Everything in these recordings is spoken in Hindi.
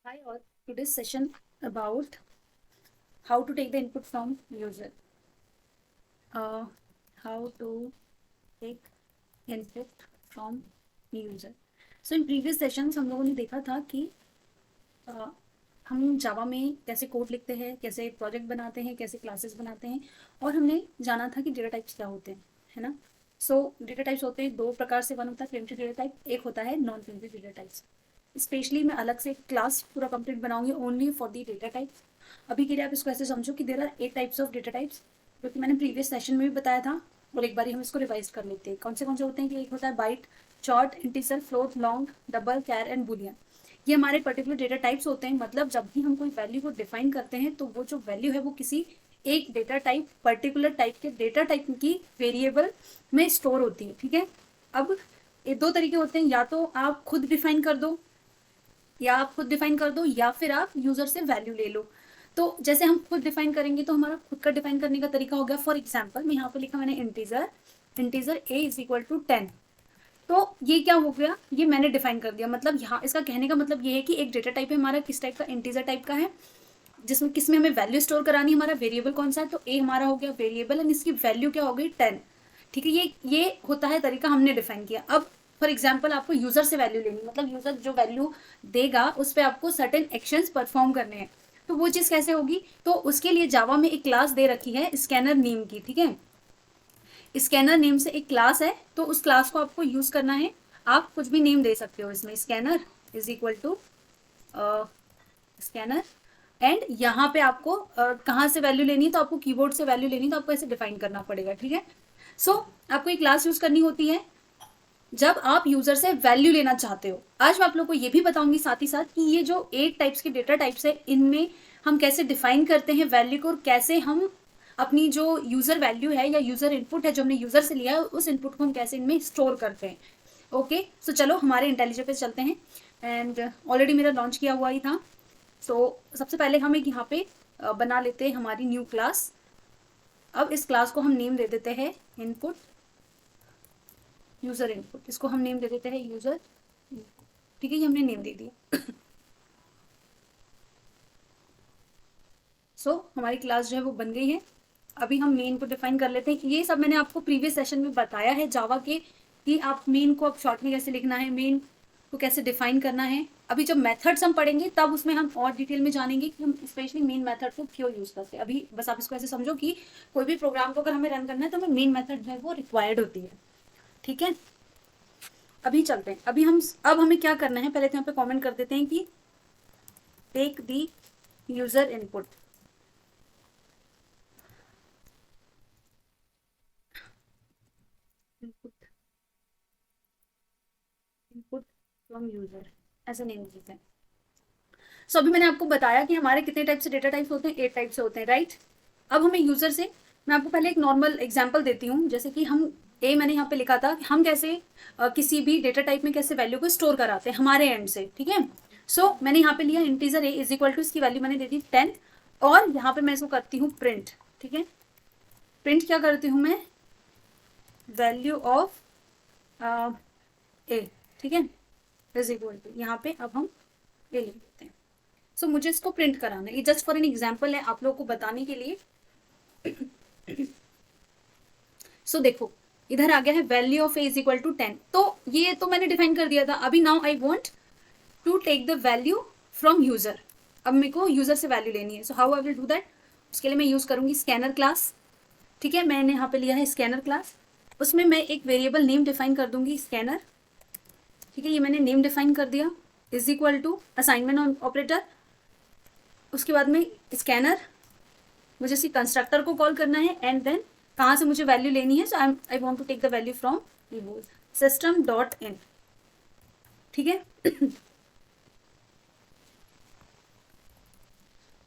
Hi all, today's session about how to take the input from user. Uh, how to take input from user. So in previous sessions हम लोगों ने देखा था कि uh, हम जावा में कैसे कोड लिखते हैं, कैसे प्रोजेक्ट बनाते हैं, कैसे क्लासेस बनाते हैं, और हमने जाना था कि डेटा टाइप्स क्या होते हैं, है ना। सो डेटा टाइप्स होते हैं दो प्रकार से। वन होता है प्रिमिटिव डेटा टाइप, एक होता है non primitive data types. Specially मैं अलग से क्लास पूरा कंप्लीट बनाऊंगी only for the data types. अभी के लिए आप इसको ऐसे समझो कि there are 8 types of data types, जो कि मैंने प्रीवियस सेशन में भी बताया था। और एक बार हम इसको रिवाइज कर लेते हैं कौन से होते हैं। कि एक होता है byte, short, integer, float, long, double, char and boolean. ये हमारे पर्टिकुलर डेटा टाइप्स होते हैं। मतलब जब भी हम कोई वैल्यू को डिफाइन करते हैं तो वो जो वैल्यू है वो किसी एक डेटा टाइप, पर्टिकुलर टाइप के डेटा टाइप की वेरिएबल में स्टोर होती है। ठीक है। अब ये दो तरीके होते हैं, या तो आप खुद डिफाइन कर दो, या फिर आप यूजर से वैल्यू ले लो। तो जैसे हम खुद डिफाइन करेंगे तो हमारा खुद का डिफाइन करने का तरीका हो गया। फॉर एग्जाम्पल मैं यहाँ पे लिखा मैंने integer a is equal to 10। तो ये क्या हो गया, ये मैंने डिफाइन कर दिया। मतलब यहाँ इसका कहने का मतलब ये है कि एक डेटा टाइप है हमारा, किस टाइप का, इंटीजर टाइप का है, जिसमें किसमें हमें वैल्यू स्टोर करानी है। हमारा वेरिएबल कौन सा है, तो ए हमारा हो गया वेरिएबल, एंड इसकी वैल्यू क्या हो गई 10। ठीक है, ये होता है तरीका, हमने डिफाइन किया। अब फॉर एग्जाम्पल आपको यूजर से वैल्यू लेनी, मतलब यूजर जो वैल्यू देगा उस पर आपको सर्टेन एक्शंस परफॉर्म करने हैं। तो वो चीज कैसे होगी, तो उसके लिए जावा में एक क्लास दे रखी है स्कैनर नेम की। ठीक है, स्कैनर नेम से एक क्लास है, तो उस क्लास को आपको यूज करना है। आप कुछ भी नेम दे सकते हो इसमें, scanner is equal to scanner. And यहाँ पे आपको कहाँ से वैल्यू लेनी है, तो आपको कीबोर्ड से वैल्यू लेनी है, तो आपको ऐसे डिफाइन करना पड़ेगा। ठीक है। सो आपको एक क्लास यूज करनी होती है जब आप यूजर से वैल्यू लेना चाहते हो। आज मैं आप लोग को ये भी बताऊंगी साथ ही साथ कि ये जो 8 टाइप्स के डेटा टाइप्स है इनमें हम कैसे डिफाइन करते हैं वैल्यू को, और कैसे हम अपनी जो यूजर वैल्यू है या यूजर इनपुट है जो हमने यूजर से लिया है उस इनपुट को हम कैसे इनमें स्टोर करते हैं। ओके, सो चलो हमारे इंटेलिजेंट पे चलते हैं। एंड ऑलरेडी मेरा लॉन्च किया हुआ ही था। सो सबसे पहले हम एक यहाँ पे बना लेते हैं हमारी न्यू क्लास। अब इस क्लास को हम नेम दे देते हैं इनपुट, यूजर इनपुट। इसको हम नेम दे देते हैं यूजर। ठीक है, ये हमने नेम दे दिया। सो हमारी क्लास जो है वो बन गई है। अभी हम मेन को डिफाइन कर लेते हैं। ये सब मैंने आपको प्रीवियस सेशन में बताया है जावा के, कि आप मेन को अब शॉर्ट में कैसे लिखना है, मेन को कैसे डिफाइन करना है। अभी जब मेथड्स हम पढ़ेंगे तब उसमें हम और डिटेल में जानेंगे कि हम स्पेशली मेन मेथड को क्यों यूज करते हैं। अभी बस आप इसको ऐसे समझो कि कोई भी प्रोग्राम को अगर हमें रन करना है तो हमें मेन मेथड जो है वो रिक्वायर्ड होती है। ठीक है, अभी चलते हैं। अब हमें क्या करना है, पहले तो यहाँ पे कमेंट कर देते हैं कि take the user input. Input input from user, ऐसा नेम देते हैं। सो अभी मैंने आपको बताया कि हमारे कितने टाइप से डेटा टाइप्स होते हैं, 8 टाइप से होते हैं, राइट। अब हमें यूजर से, मैं आपको पहले एक नॉर्मल एग्जांपल देती हूँ। जैसे कि हम ए, मैंने यहाँ पे लिखा था कि हम कैसे किसी भी डेटा टाइप में कैसे वैल्यू को स्टोर कराते हैं हमारे एंड से। ठीक है, सो मैंने यहाँ पे लिया integer a is equal to, इसकी वैल्यू मैंने दे दी 10। और यहाँ पे मैं इसको करती हूँ प्रिंट। ठीक है, प्रिंट क्या करती हूँ मैं, वैल्यू ऑफ ए। ठीक है, इज इक्वल टू, यहाँ पे अब हम ए लिख देते हैं। सो मुझे इसको प्रिंट कराना है, ये जस्ट फॉर एन एग्जाम्पल है आप लोग को बताने के लिए। सो देखो इधर आ गया है value of a is equal to 10। तो ये तो मैंने डिफाइन कर दिया था। अभी now I want to take the value from user. अब मेरे को यूजर से वैल्यू लेनी है। So how I will do that, उसके लिए मैं यूज करूंगी स्कैनर क्लास। ठीक है, मैंने यहाँ पे लिया है स्कैनर क्लास। उसमें मैं एक वेरिएबल नेम डिफाइन कर दूंगी स्कैनर। ठीक है, ये मैंने नेम डिफाइन कर दिया, is equal to assignment operator. उसके बाद में स्कैनर, मुझे इसी कंस्ट्रक्टर को कॉल करना है, एंड देन कहाँ से मुझे वैल्यू लेनी है। So I want to take the value from system dot in. ठीक है,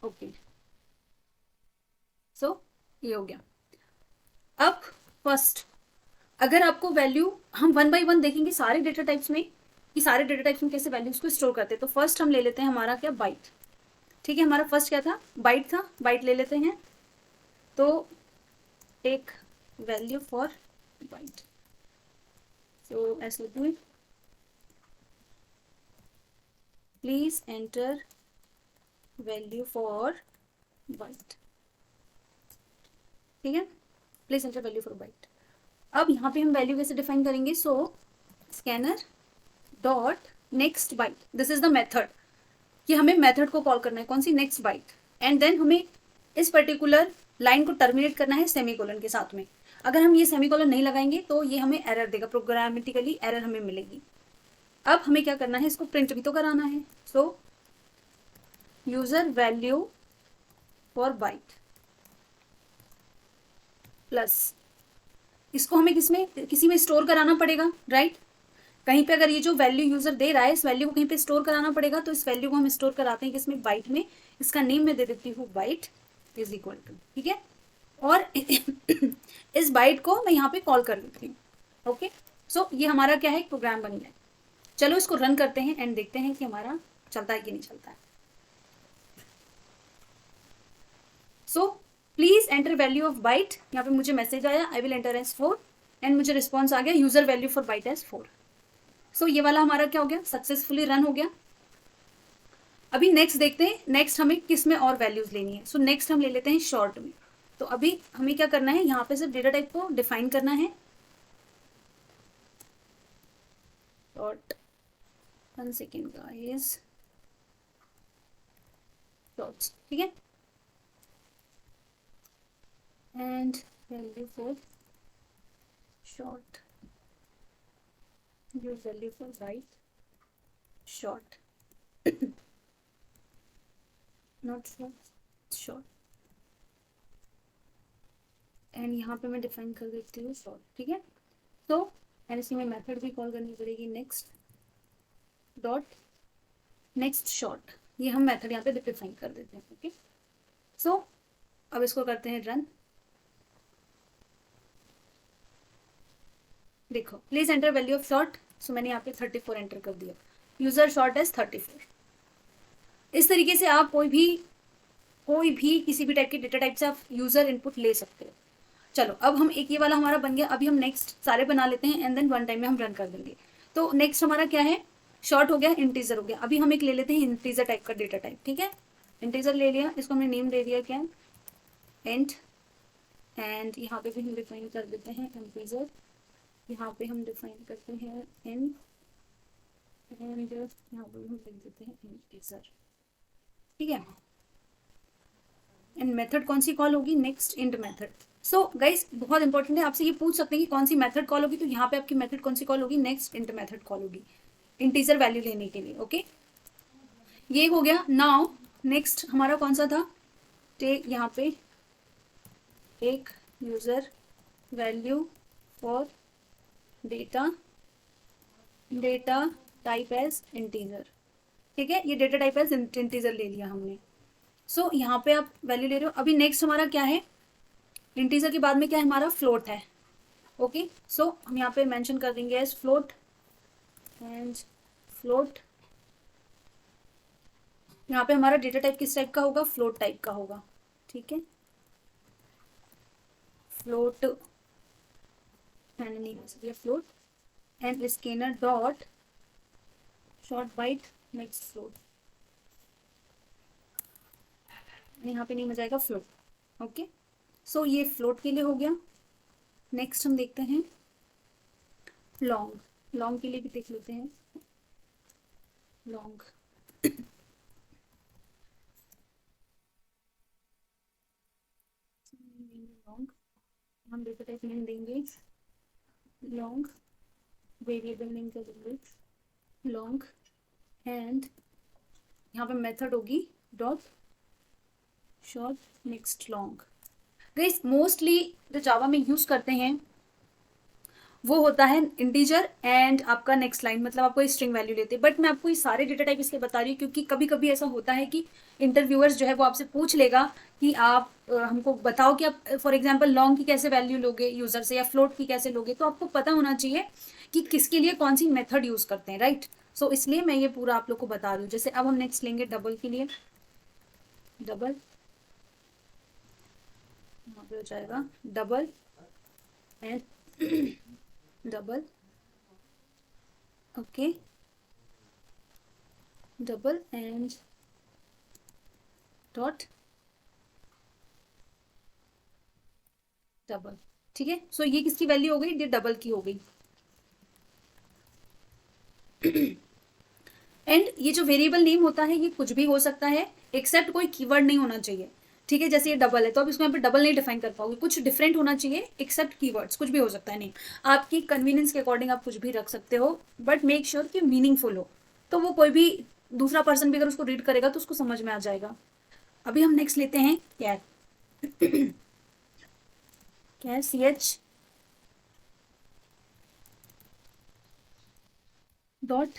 ओके, सो ये हो गया। अब फर्स्ट, अगर आपको वैल्यू, हम वन बाय वन देखेंगे सारे डेटा टाइप्स में कि सारे डेटा टाइप्स में कैसे वैल्यूज को स्टोर करते हैं। तो फर्स्ट हम ले लेते हैं हमारा क्या, बाइट। ठीक है, हमारा फर्स्ट क्या था, बाइट था। बाइट ले लेते हैं। तो take value for byte, so ऐसे लिखूंगी, please enter value for byte, ठीक है, please enter value for byte. अब यहाँ पे हम वैल्यू कैसे डिफाइन करेंगे, so scanner dot next byte, this is the method, कि हमें मेथड को कॉल करना है, कौन सी, नेक्स्ट बाइट, एंड देन हमें इस पर्टिकुलर लाइन को टर्मिनेट करना है सेमीकोलन के साथ में। अगर हम ये सेमीकोलन नहीं लगाएंगे तो ये हमें एरर देगा, प्रोग्रामेटिकली एरर हमें मिलेगी। अब हमें क्या करना है, इसको प्रिंट भी तो कराना है, so user value for byte plus, इसको हमें किसमें, किसी में स्टोर कराना पड़ेगा, राइट। कहीं पे अगर ये जो वैल्यू यूजर दे रहा है इस वैल्यू को कहीं पे स्टोर कराना पड़ेगा, तो इस वैल्यू को हम स्टोर कराते हैं किसमें, बाइट में। इसका नेम मैं दे देती हूँ बाइट इज इक्वल टू, ठीक है, और इस बाइट को मैं यहाँ पे कॉल कर लेती हूँ। ओके, सो ये हमारा क्या है, एक प्रोग्राम बन गया। चलो इसको रन करते हैं एंड देखते हैं कि हमारा चलता है कि नहीं चलता है। So please enter value of byte, यहाँ पे मुझे मैसेज आया I will enter as 4 and मुझे रिस्पॉन्स आ गया user value for byte as 4। So ये वाला हमारा क्या हो गया, सक्सेसफुली रन हो गया। अभी नेक्स्ट देखते हैं, नेक्स्ट हमें किस में और वैल्यूज लेनी है। सो नेक्स्ट हम ले लेते हैं शॉर्ट में। तो अभी हमें क्या करना है, यहाँ पे सिर्फ डेटा टाइप को डिफाइन करना है, शॉर्ट, 1 सेकेंड गाइस, शॉर्ट्स, ठीक है, and value for short, use value for bite short, not short, and यहाँ पे मैं डिफाइन कर देती हूँ शॉर्ट, ठीक है। तो एंड इसी में मेथड भी कॉल करनी पड़ेगी, नेक्स्ट डॉट नेक्स्ट शॉर्ट, ये हम मेथड यहाँ पे डिफाइन कर देते हैं। ओके, सो अब इसको करते हैं रन। देखो please enter value of short, so मैंने यहाँ पे 34 एंटर कर दिया, यूजर शॉर्ट एज 34। इस तरीके से आप कोई भी किसी भी टाइप के डेटा टाइप से आप यूजर इनपुट ले सकते हो। चलो अब हम एक ये वाला हमारा बन गया, अभी हम नेक्स्ट सारे बना लेते हैं एंड देन वन टाइम में हम रन कर देंगे। तो नेक्स्ट हमारा क्या है, शॉर्ट हो गया, इंटीजर हो गया। अभी हम एक ले लेते हैं इंटीजर टाइप का डेटा टाइप, ठीक है, इंटीजर ले लिया, इसको हमने नेम दे दिया क्या, इंट, एंड यहाँ पे भी हम डिफाइन कर देते हैं इंटीजर, यहाँ पे हम डिफाइन करते हैं इन, एंड यहाँ पे हम लिख देते हैं इंटीजर, ठीक है। एंड मेथड कौन सी कॉल होगी, next int method. So guys बहुत इंपॉर्टेंट है, आपसे ये पूछ सकते हैं कि कौन सी मेथड कॉल होगी, तो यहाँ पे आपकी मेथड कौन सी कॉल होगी, नेक्स्ट इंट मेथड कॉल होगी इंटीजर वैल्यू लेने के लिए। ओके, ये हो गया। नाउ नेक्स्ट हमारा कौन सा था, टेक, यहाँ पे take user value for data type as integer, ठीक है, ये डेटा टाइप एज इंटीजर ले लिया हमने। सो यहाँ पे आप वैल्यू ले रहे हो। अभी नेक्स्ट हमारा क्या है, इंटीजर के बाद में क्या है हमारा, फ्लोट है। ओके, सो हम यहाँ पे मेंशन कर देंगे एज फ्लोट, एंड फ्लोट, यहाँ पे हमारा डेटा टाइप किस टाइप का होगा, फ्लोट टाइप का होगा, ठीक है, फ्लोट, मैंने नहीं कर दिया float, and scanner dot short byte next float, यहाँ पे नहीं हो जाएगा फ्लोट। ओके, सो ये फ्लोट के लिए हो गया। नेक्स्ट हम देखते हैं लॉन्ग, लॉन्ग के लिए भी देख लेते हैं, लॉन्ग लॉन्ग हम डेटा टाइप नेम देंगे लॉन्ग, वेरिएबल नेम क्या देंगे लॉन्ग, एंड यहाँ पे मेथड होगी dot short next long. Guys mostly जो जावा में यूज करते हैं वो होता है इंटीजर एंड आपका नेक्स्ट लाइन, मतलब आपको स्ट्रिंग वैल्यू लेते हैं। बट मैं आपको ये सारे डेटा टाइप इसलिए बता रही हूँ क्योंकि कभी कभी ऐसा होता है कि इंटरव्यूअर्स जो है वो आपसे पूछ लेगा कि आप हमको बताओ कि आप फॉर एग्जांपल लॉन्ग की कैसे वैल्यू लोगे यूजर से या फ्लोट की कैसे लोगे, तो आपको पता होना चाहिए कि किसके लिए कौन सी मेथड यूज करते हैं, राइट। सो इसलिए मैं ये पूरा आप लोग को बता रही हूँ। जैसे अब हम नेक्स्ट लेंगे डबल के लिए, डबल यहाँ पे हो जाएगा double and double, okay, double and dot double. ठीक है, सो ये किसकी वैल्यू हो गई, ये डबल की हो गई। एंड ये जो वेरिएबल नेम होता है ये कुछ भी हो सकता है एक्सेप्ट कोई कीवर्ड नहीं होना चाहिए। ठीक है, जैसे ये डबल है तो अब इसको यहाँ पे डबल नहीं डिफाइन कर पाओगे, कुछ डिफरेंट होना चाहिए एक्सेप्ट कीवर्ड्स, कुछ भी हो सकता है नेम। आपकी कन्वीनियंस के अकॉर्डिंग आप कुछ भी रख सकते हो, बट मेक श्योर कि मीनिंगफुल हो, तो वो कोई भी दूसरा पर्सन भी अगर उसको रीड करेगा तो उसको समझ में आ जाएगा। अभी हम नेक्स्ट लेते हैं कैर। कैर CH डॉट।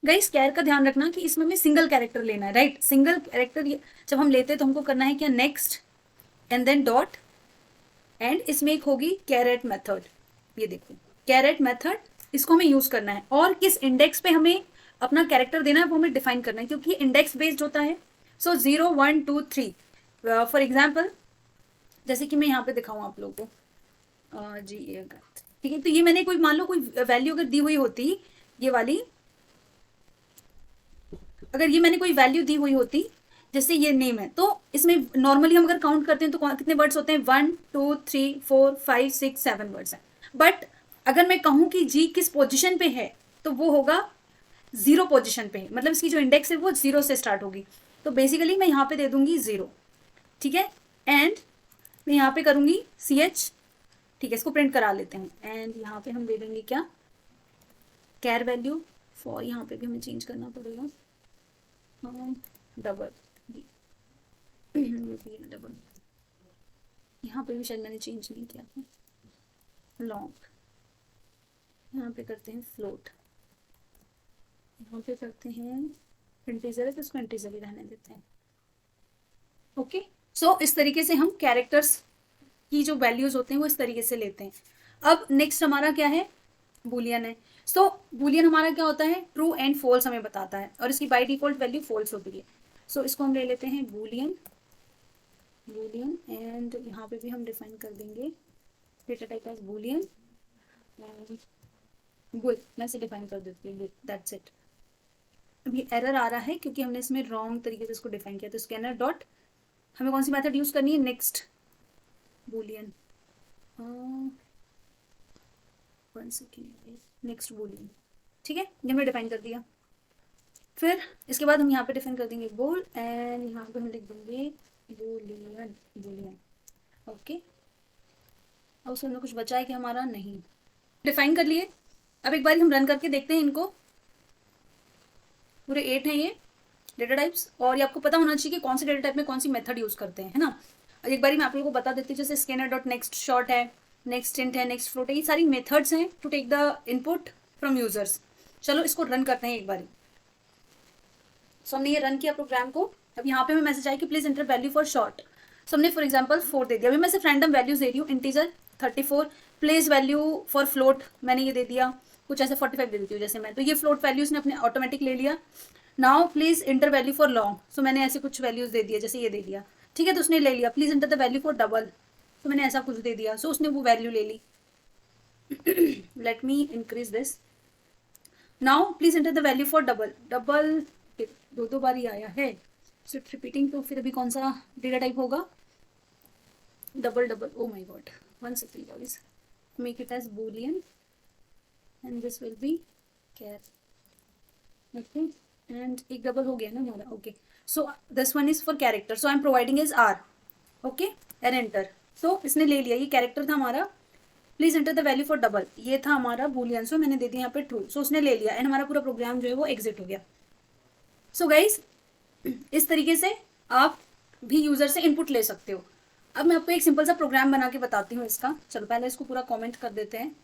गाइस कैर का ध्यान रखना कि इसमें हमें सिंगल कैरेक्टर लेना है, राइट। सिंगल कैरेक्टर जब हम लेते हैं तो हमको करना है क्या, next and then dot, and इसमें एक होगी कैरेट मेथड। ये देखो कैरेट मेथड, इसको हमें यूज करना है और किस इंडेक्स पे हमें अपना कैरेक्टर देना है वो हमें डिफाइन करना है, क्योंकि इंडेक्स बेस्ड होता है। सो 0 1 2 3 फॉर एग्जाम्पल, जैसे कि मैं यहाँ पे दिखाऊँ आप लोगों को, जी ये ठीक है, तो ये मैंने कोई मान लो कोई वैल्यू अगर दी हुई होती, ये वाली अगर ये मैंने कोई वैल्यू दी हुई होती, जैसे ये नेम है, तो इसमें नॉर्मली हम अगर काउंट करते हैं तो कितने वर्ड्स होते हैं, 1 2 3 4 5 6 7 वर्ड्स हैं। बट अगर मैं कहूँ कि जी किस पोजिशन पे है तो वो होगा 0 पोजिशन पे, मतलब इसकी जो इंडेक्स है वो 0 से स्टार्ट होगी। तो बेसिकली मैं यहाँ पे दे दूंगी 0। ठीक है, एंड मैं यहाँ पे करूंगी CH। ठीक है, इसको प्रिंट करा लेते हैं एंड यहाँ पे हम दे देंगे क्या, कैर वैल्यू फॉर, यहाँ पे भी हमें चेंज करना पड़ेगा डबल डबल। यहाँ पे भी शायद मैंने चेंज नहीं किया था, लॉन्ग। यहाँ पे करते हैं फ्लोट, यहाँ पे करते हैं इंटीजर है तो इसको इंटीजर ही रहने देते हैं। ओके, सो इस तरीके से हम कैरेक्टर्स की जो वैल्यूज होते हैं वो इस तरीके से लेते हैं। अब नेक्स्ट हमारा क्या है, बुलियन है। सो बुलियन हमारा क्या होता है, ट्रू एंड फॉल्स हमें बताता है और इसकी बाय डिफॉल्ट वैल्यू फॉल्स होती है। सो इसको हम ले लेते हैं बुलियन, बुलियन, एंड यहाँ पे भी हम डिफाइन कर देंगे data type as boolean, good मैं से डिफाइन कर देती हूँ, दैट्स इट। अब ये एरर आ रहा है क्योंकि हमने इसमें रॉन्ग तरीके से इसको डिफाइन किया, तो स्कैनर डॉट हमें कौन सी मेथड यूज करनी है, next Boolean, one second, next Boolean. ठीक है, ये हमने डिफाइन कर दिया। फिर इसके बाद हम यहाँ पे डिफाइन कर देंगे बोल, एंड यहाँ पे हम लिख देंगे बुलियन, बुलियन। ओके, अब उसमें कुछ बचा है कि हमारा, नहीं, डिफाइन कर लिए। अब एक बार हम रन करके देखते हैं इनको, पूरे 8 हैं ये डेटा टाइप्स, और ये आपको पता होना चाहिए कि कौन से डेटा टाइप में कौन सी मेथड यूज करते हैं, है ना। एक बार मैं आप लोगों को बता देती हूँ, जैसे स्कैनर डॉट नेक्स्ट शॉर्ट है, नेक्स्ट इंट है, नेक्स्ट फ्लोट है, ये सारी मेथड्स हैं to take the input from users. चलो इसको रन करते हैं एक बार। सो हमने ये रन किया प्रोग्राम को। अब यहाँ पे हमें मैसेज आया कि please enter value for short. So हमने फॉर एग्जाम्पल 4 दे दिया। अभी मैं सिर्फ रैंडम वैल्यूज दे रही हूँ, integer 34, place value for float मैंने ये दे दिया, कुछ ऐसे 45 दे देती हूँ जैसे मैं, तो ये फ्लोट वैल्यूज ने अपने ऑटोमेटिक ले लिया। Now please enter value for long, so मैंने ऐसे कुछ वैल्यूज दे दिया, जैसे ये दे दिया। ठीक है, तो उसने ले लिया। Please enter the value for double, तो मैंने ऐसा कुछ दे दिया, सो उसने वो वैल्यू ले ली। Let me increase this. Now please enter the value for double, double दो बार ही आया है, सो इट्स रिपीटिंग। तो फिर अभी कौन सा डेटा टाइप होगा, double double, oh my God, one second guys, make it as boolean and this will be char. Okay, and एक डबल हो गया ना हमारा। Okay, so this one is for character, so I am providing is R. Okay, and enter. So इसने ले लिया, ये कैरेक्टर था हमारा। Please enter the value for double, ये था हमारा बूलियन, सो मैंने दे दिया यहाँ पे ट्रू, सो उसने ले लिया एंड हमारा पूरा प्रोग्राम जो है वो एग्जिट हो गया। सो गाइज इस तरीके से आप भी यूजर से इनपुट ले सकते हो। अब मैं आपको एक सिंपल सा प्रोग्राम बना के बताती हूँ इसका। चलो पहले इसको पूरा कमेंट कर देते हैं,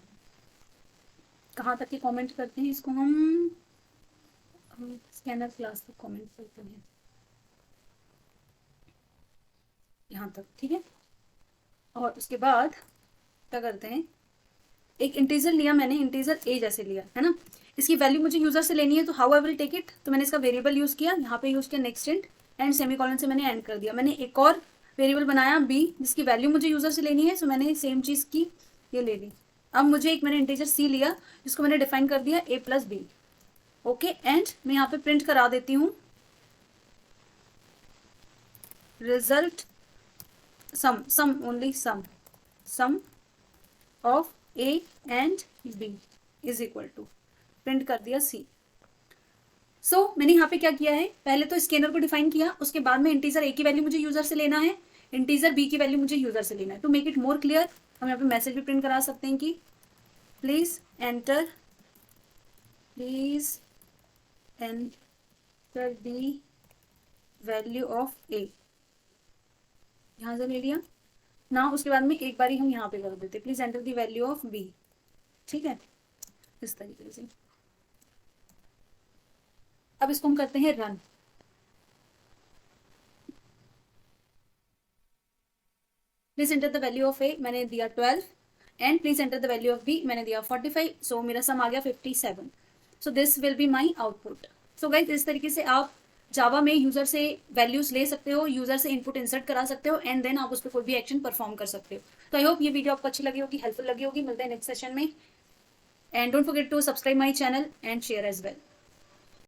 कहाँ तक के कमेंट करते हैं इसको हम स्कैनर क्लास तक कमेंट करते हैं, यहाँ तक। ठीक है, और उसके बाद क्या करते हैं, एक इंटीजर लिया मैंने, इंटीजर ए जैसे लिया है ना, इसकी वैल्यू मुझे यूजर से लेनी है, तो how I will take it, तो मैंने इसका वेरिएबल यूज किया, यहाँ पे यूज किया नेक्स्ट इंट एंड सेमीकोलन से मैंने एंड कर दिया। मैंने एक और वेरिएबल बनाया बी, जिसकी वैल्यू मुझे यूजर से लेनी है, सो मैंने सेम चीज की, ये ले ली। अब मुझे एक मैंने इंटीजर सी लिया, जिसको मैंने डिफाइन कर दिया ए प्लस बी। ओके, एंड मैं यहाँ पे प्रिंट करा देती हूँ result sum only sum of a and b is equal to, print कर दिया c। मैंने यहाँ पे क्या किया है, पहले तो स्कैनर को डिफाइन किया, उसके बाद में इंटीजर a की वैल्यू मुझे यूजर से लेना है, इंटीजर b की वैल्यू मुझे यूजर से लेना है। To make it more clear हम यहाँ पे मैसेज भी प्रिंट करा सकते हैं कि please enter the value of a, यहां से ले लिया ना, उसके बाद में एक बार ही हम यहाँ पे कर देते please enter the value of b। ठीक है, इस तरीके से। अब इसको हम करते हैं run. Please enter the value of a मैंने दिया 12 and please enter the value of b मैंने दिया 45। सो मेरा सम आ गया 57। So this will be my output. So guys इस तरीके से आप जावा में यूजर से वैल्यूज ले सकते हो, यूजर से इनपुट इंसर्ट करा सकते हो एंड देन आप उस पर कोई भी एक्शन परफॉर्म कर सकते हो। तो आई होप ये वीडियो आपको अच्छी लगी होगी, हेल्पफुल लगी होगी। मिलते हैं नेक्स्ट सेशन में and don't forget to subscribe my channel and share as well.